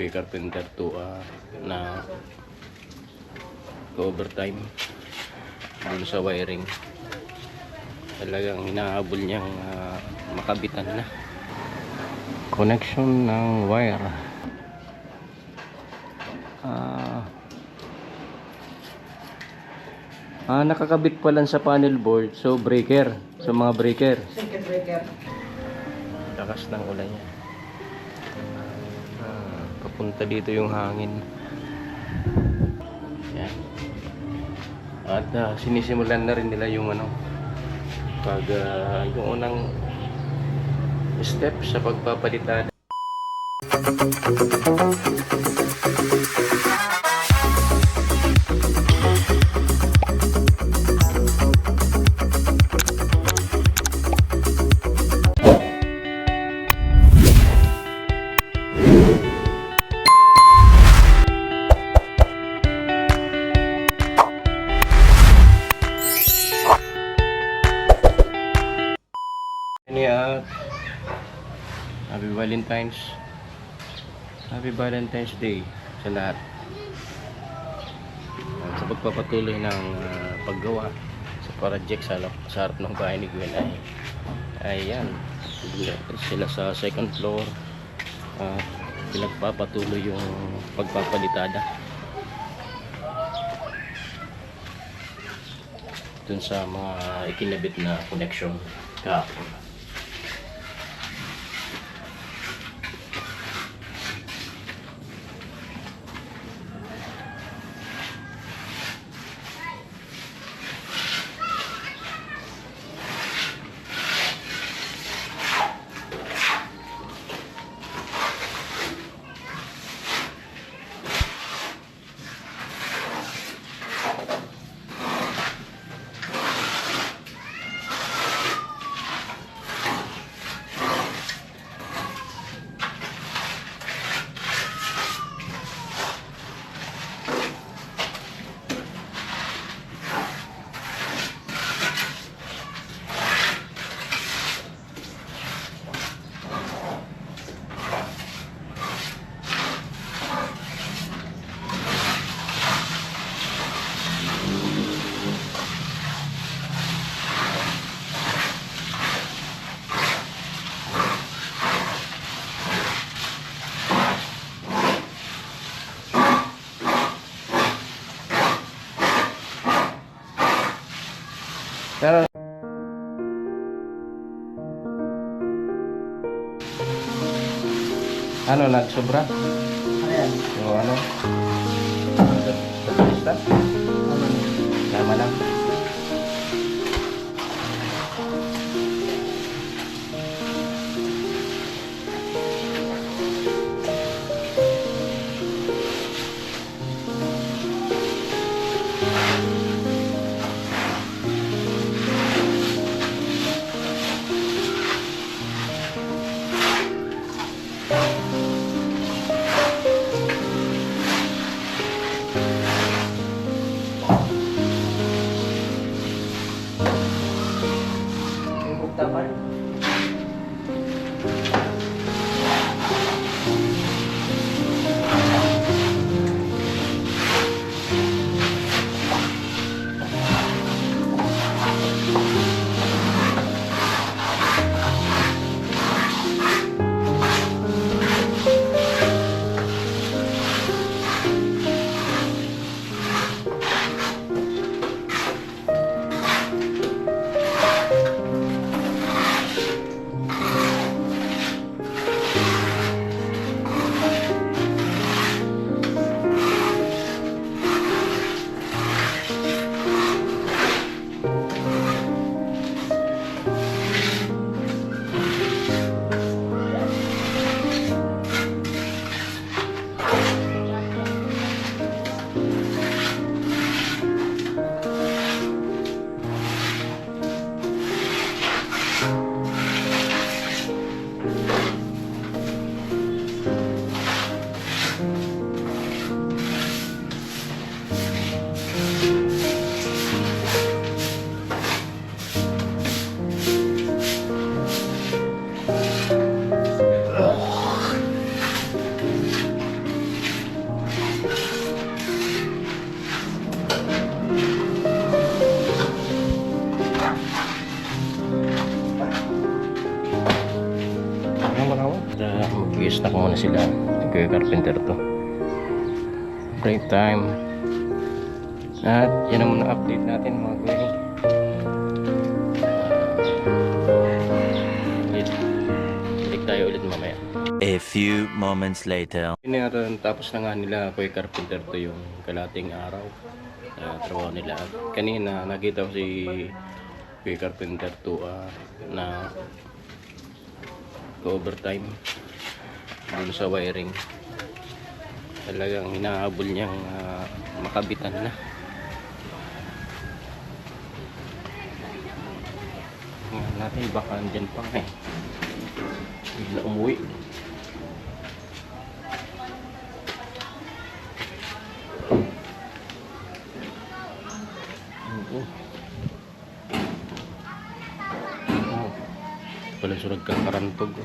kay carpenter to na overtime dun sa wiring. Talagang hinahabol niyang makabitan na connection ng wire. Nakakabit pa lang sa panel board, so breaker, so mga breaker. Circuit breaker. Lakas ng ulan niya. Papunta dito yung hangin. Yan. At sinisimulan na rin nila yung pag yung unang step sa pagpapalitan. Happy Valentine's Day sa lahat. Sa pagpapatuloy ng paggawa sa project sa harap ng bahay ni Gwen ay ayan, sila sa second floor pinagpapatuloy yung pagpapalitada dun sa mga ikinabit na connection kahapon. Pero nagsobra? Ayan. Yung sa tama lang. muna sila. Kuya Carpenter to. Break time. At yan ang muna update natin mga kuya. Balik tayo ulit mamaya. A few moments later. Tapos na nga nila Kuya Carpenter to yung kalating araw. Trabaho nila. At kanina nakita ko si Kuya Carpenter to na overtime dun sa wiring. Talagang hinahabol niyang makabitan na. Ngayon natin baka andyan pa nga bigla umuwi. Pala surag kakarantog.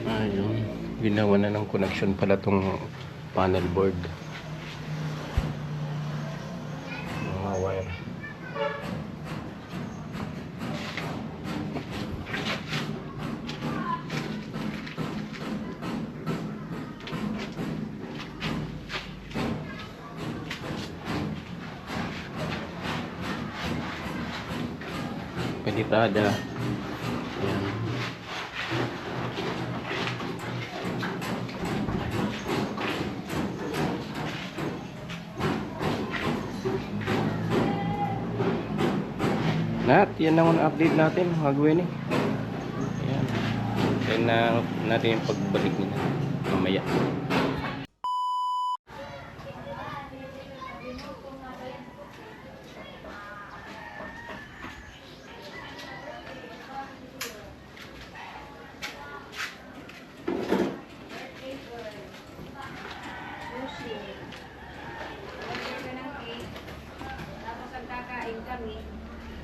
Ayun, ginawa na ng connection pala tong panel board. Mga wire. Palitada. Ayan. Lahat, yan naman update natin mga Gwenny. Ayan. Kaya na natin yung pagbalik nila mamaya.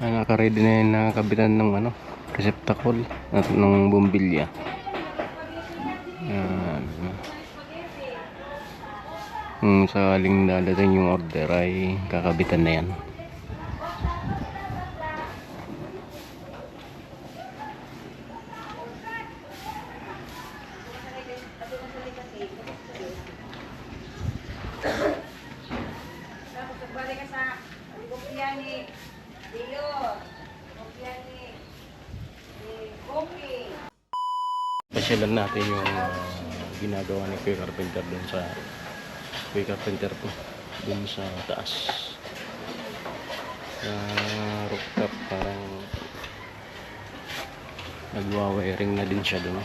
Naka-ready na yung nakabitan ng receptacle at ng bumbilya. Sakaling dadating yung order ay kakabitan na yan. Pasyalan natin yung ginagawa ni Kuya Carpenter dun sa Kuya Carpenter to dun sa taas na rooftop. Parang nagwa-wiring na din siya dun.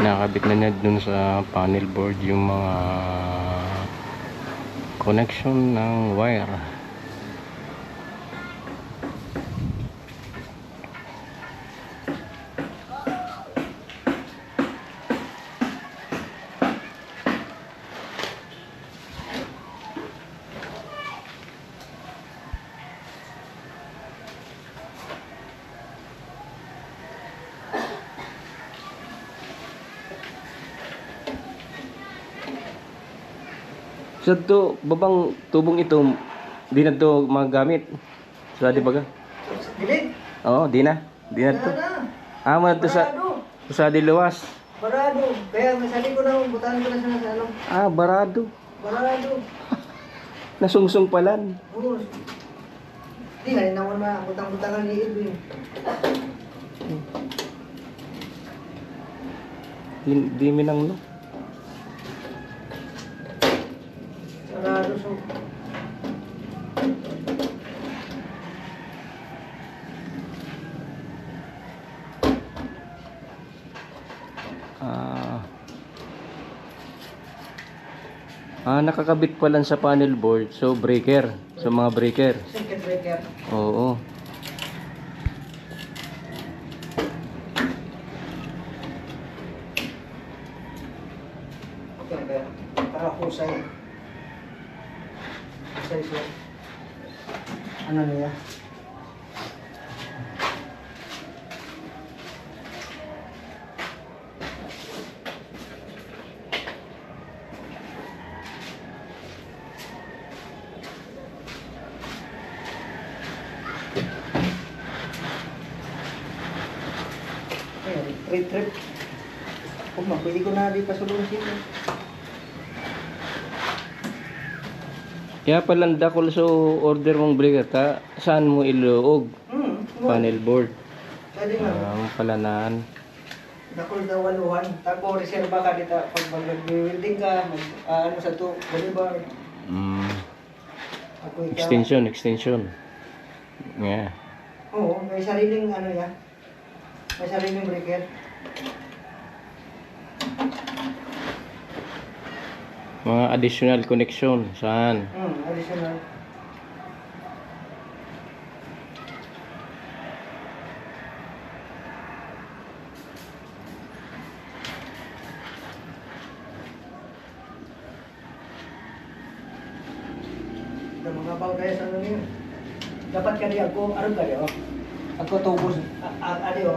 Nakakabit na niya dun sa panel board yung mga connection ng wire. Sa to, babang tubong ito, di na to magamit. Sa di ba ka? Dilid? Oo, di na. Di na to. Ah, mo to sa diluwas. Barado. Kaya masali ko na, butahan ko na sa ano. Ah, barado. Barado. Nasungsong palan. Oo. Di na, naman na, butang-butang ang liit eh. Di minang no. Barado so. Nakakabit pa lang sa panel board. So, breaker. So, mga breaker. Circuit breaker. Oo. Okay, okay. Para husay. Husay siya. Ano niya? Trip. Kung pwede ko na di pasulong sila. Kaya pala dakol so order mong breaker ka, saan mo iluog? Panel board. Pwede nga. Palanaan. Dakol na waluhan. Tapos reserva ka dito pag mag-building ka, ano sa to, balibar. Ako ikaw. Extension. Yeah. Oo, may sariling ano yan. May sariling breaker. Mga additional connection, saan? Additional. Ito mga bagay sa ano yun. Dapat kali ako, ano kali oh. Ako tubos,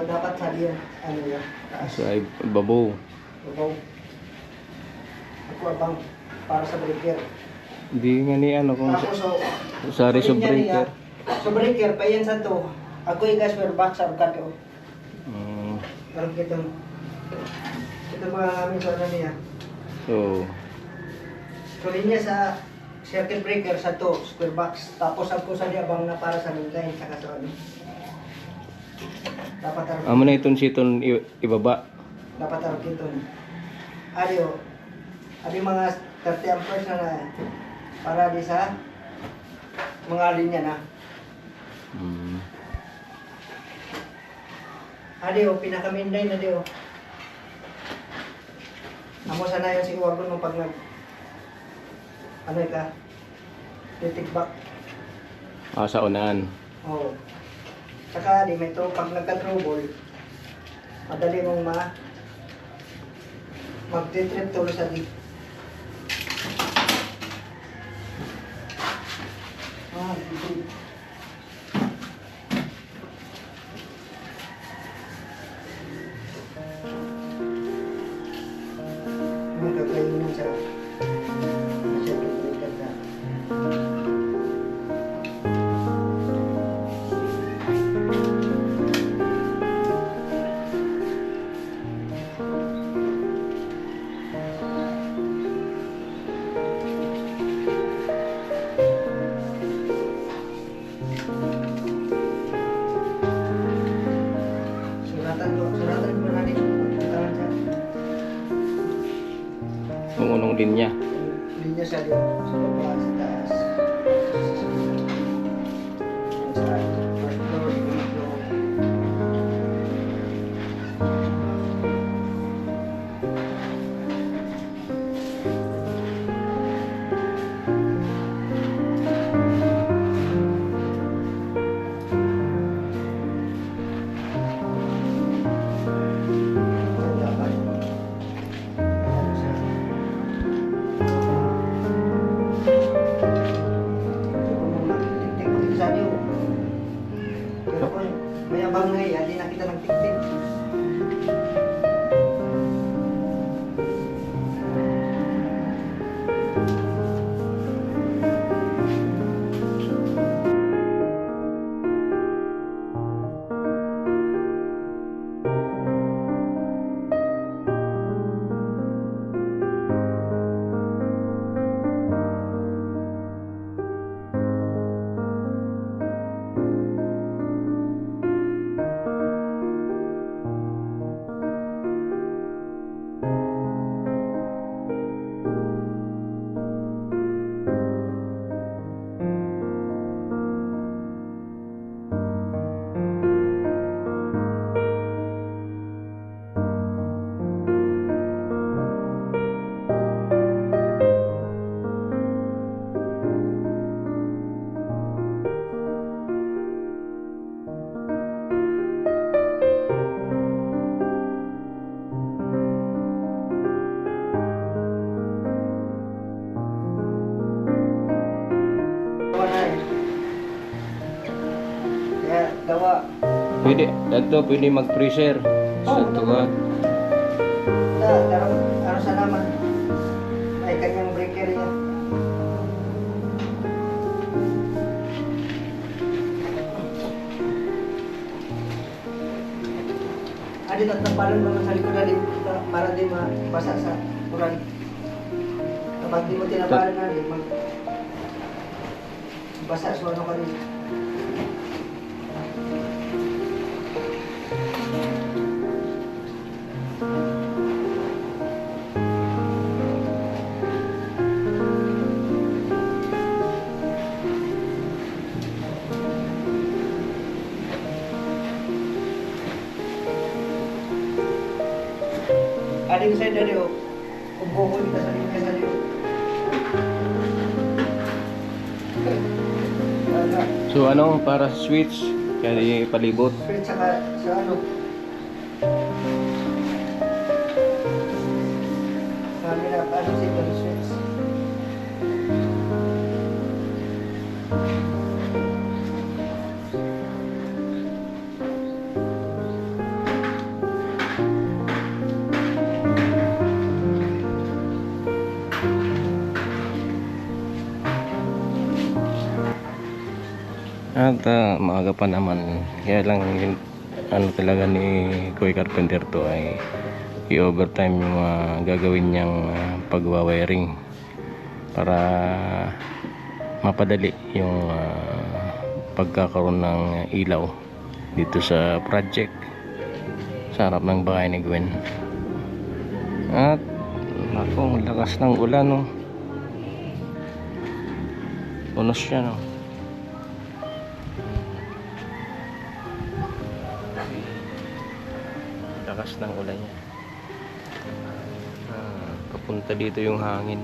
dapat sa diyan, ano yan. Sa babaw. Babaw. Ako abang para sa breaker. Hindi nga ni ano kung Tapos so, sorry sa niya breaker. So breaker, pa yan sa to. Ako ikas per box sa ukat oh. Parang kitong ito mga amin sa ano niya. So linya sa circuit breaker sa to, square box. Tapos ako sa diabang na para sa mainline saka sa ano. Dapat araw. Amo na itong siton ibaba. Dapat araw kitong. Adio. Adi mga 30 amperes na para di sa mga linya na. Adio, pinaka-mainline na dio. Amo sana yun si Wagon mo pag nag ano ka titikbak. Sa unahan. Oo. Saka di may to pag nagka-trouble madali mong mag-trip tuloy sa di. Trip. Magkakainan sa circuit breaker na. Suratan mo natin yung pagkakaan sa Unong linya. linya sa liyo, sa baba, sa taas. Sa first floor, second floor. Dapat. Ano siya? Tiktik sa liyo. Pero kung may abang na yan, di na kita nagtiktik. pwede mag-freezer. Sa Oo, tuwa. Ano sa naman? May kanyang breaker yan. Adi tatapalan naman sa likod ali para di mabasa sa ulan. Kapag di mo tinapalan na mag basa sa ano ka rin. Ading sa dali o. Kung buko kita sa linya sa liyo. So ano, para sa switch, kaya di palibot. Friend saka sa ano. Camera ano si switch. At maaga pa naman. Kaya lang yung ano talaga ni Koy Carpenter to ay i-overtime yung gagawin niyang pagwa-wiring para mapadali yung pagkakaroon ng ilaw dito sa project sa harap ng bahay ni Gwen. At ako, lakas ng ulan, no. Unos siya, no. Lakas ng ulan niya. Papunta dito yung hangin.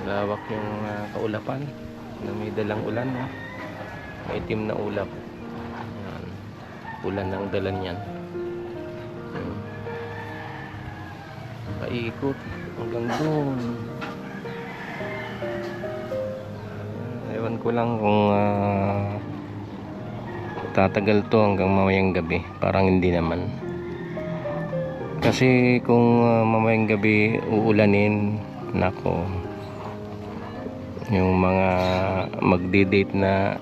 Lawak yung kaulapan na may dalang ulan, no? May itim na ulap. Ayan. Ulan ang dalan yan. Paikot hanggang doon. Ewan ko lang kung tatagal to hanggang mamayang gabi. Parang hindi naman. Kasi kung mamayang gabi uulanin, nako, yung mga magdi-date na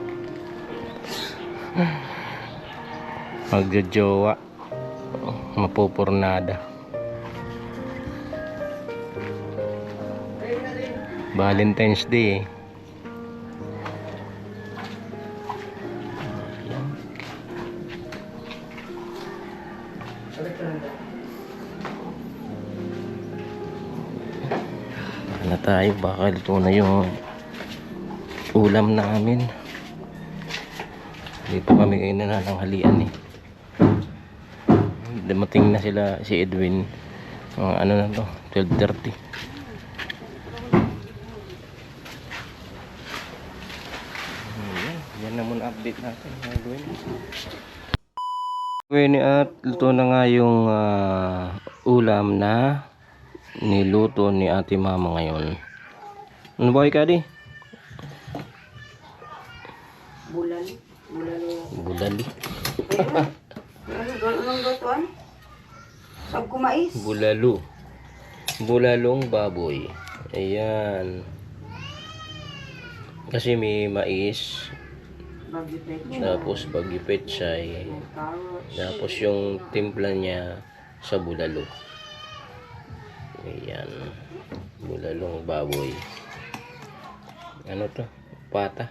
magjojowa, mapupurnada. Valentine's Day. Na tayo, baka ito na yung ulam namin. Dito kami kayo nananghalian, eh. Dumating na sila, si Edwin, ano na to, 12:30. Yan na muna update natin, Edwin. At luto na nga yung ulam na niluto ni ate mama ngayon. Ano ba kayo, Kadi? Bulali. Bulali. Anong lutuan? Sab kumais. Bulalo. Bulalong baboy. Ayan. Kasi may mais, Bagyo pecho. tapos bagyo pechay, Carrots. tapos yung timpla niya sa bulalo. Ayan. Bulalong baboy. Ano to? Pata.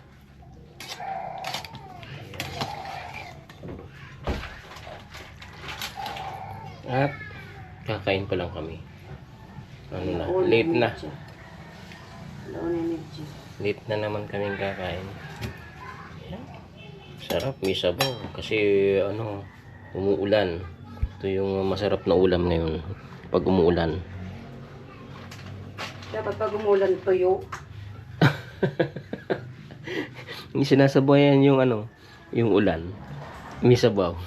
Ayan. At kakain pa lang kami. Ano na? Late na. Late na naman kaming kakain. Ayan. Sarap. May sabaw. Kasi ano, umuulan. Ito yung masarap na ulam ngayon pag umuulan. Dapat pag umulan tuyo. Yung sinasabayan yung ano, yung ulan. May sabaw.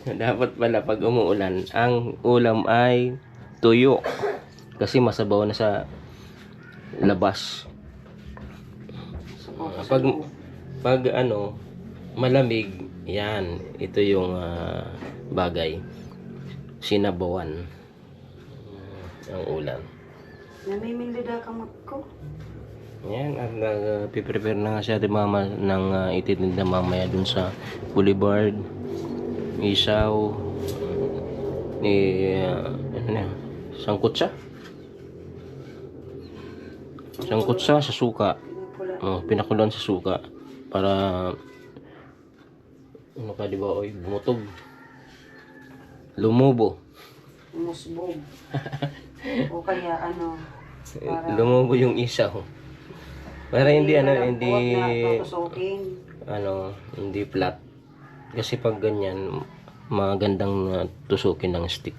Dapat pala pag umuulan, ang ulam ay tuyo. Kasi masabaw na sa labas. Suko Pag ano malamig, yan, ito yung bagay. Sinabawan ang ulam. Namimilda ka ko. Yan, at nag-prepare na nga siya di mama ng ititinda mamaya dun sa boulevard. Isaw ni ano na yan? Sangkutsa sa suka. Pinakulan sa suka para ano ka di ba oy bumutog, lumubo. Umusbog. O kaya ano, Lumubo yung isaw para hindi hindi huwag na tutusukin. hindi flat kasi pag ganyan magandang tusukin ng stick.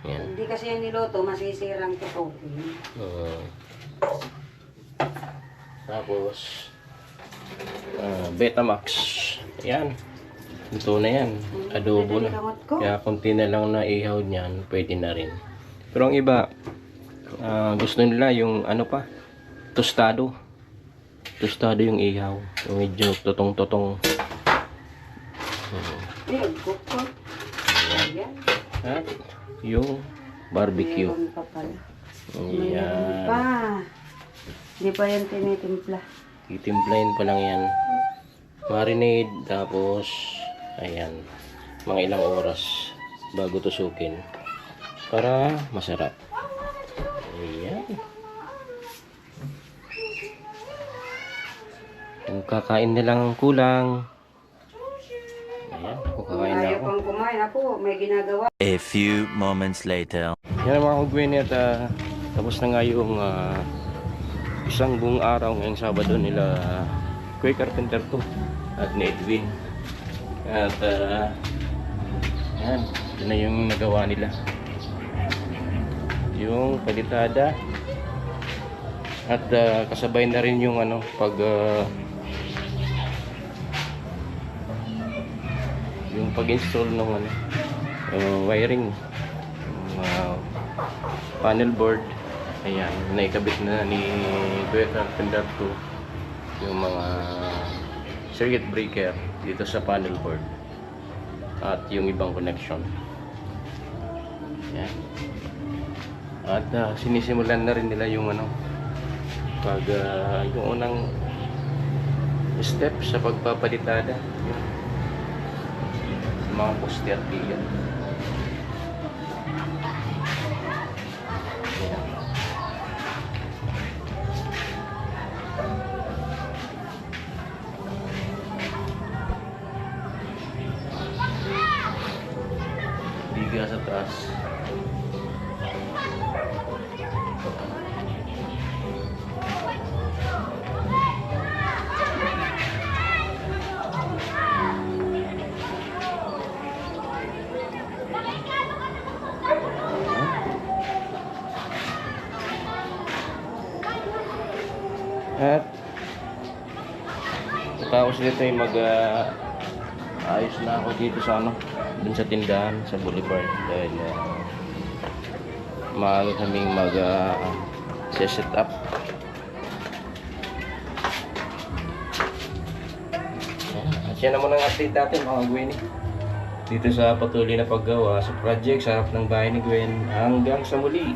Yan. Hindi kasi yung niluto, masisirang tutukin. Tapos Betamax. Yan. Ito na yan. Adobo na. Kaya konti na lang na ihaw niyan, pwede na rin. Pero ang iba, gusto nila yung ano pa, tostado. Tostado yung ihaw. Yung medyo totong-totong. Ayan, kuko. Ayan. At yung barbecue. Meron pa pala. Mayroon Yan. pa. Hindi pa yan tinitimpla. Titimplahin pa lang yan. Marinade. Tapos, ayan. Mga ilang oras bago tusukin. Para masarap. Ayan. Kung kakain nilang kulang. Ayan. Kung kakain na Ayaw ako. pang kumain. Ako, may ginagawa. A few moments later. Yan mga kugwini at tapos na nga yung isang buong araw ngayong Sabado nila Kuya Carpenter to at ni Edwin. At yan, yun na yung nagawa nila. Yung palitada at kasabay na rin yung ano pag yung pag-install ng ano wiring, panel board. Ayan, naikabit na ni Kuya Carpenter to yung mga circuit breaker dito sa panel board at yung ibang connection. Ayan. At sinisimulan na rin nila yung ano pag yung unang step sa pagpapalitada yung mga poste at bigan. Biga sa taas. At tapos dito ay ayos na ako dito sa ano dun sa tindahan sa boulevard dahil maaga kaming set up. At yan naman ang update natin mga Gwen dito sa patuloy na paggawa sa project sa harap ng bahay ni Gwen. Hanggang sa muli.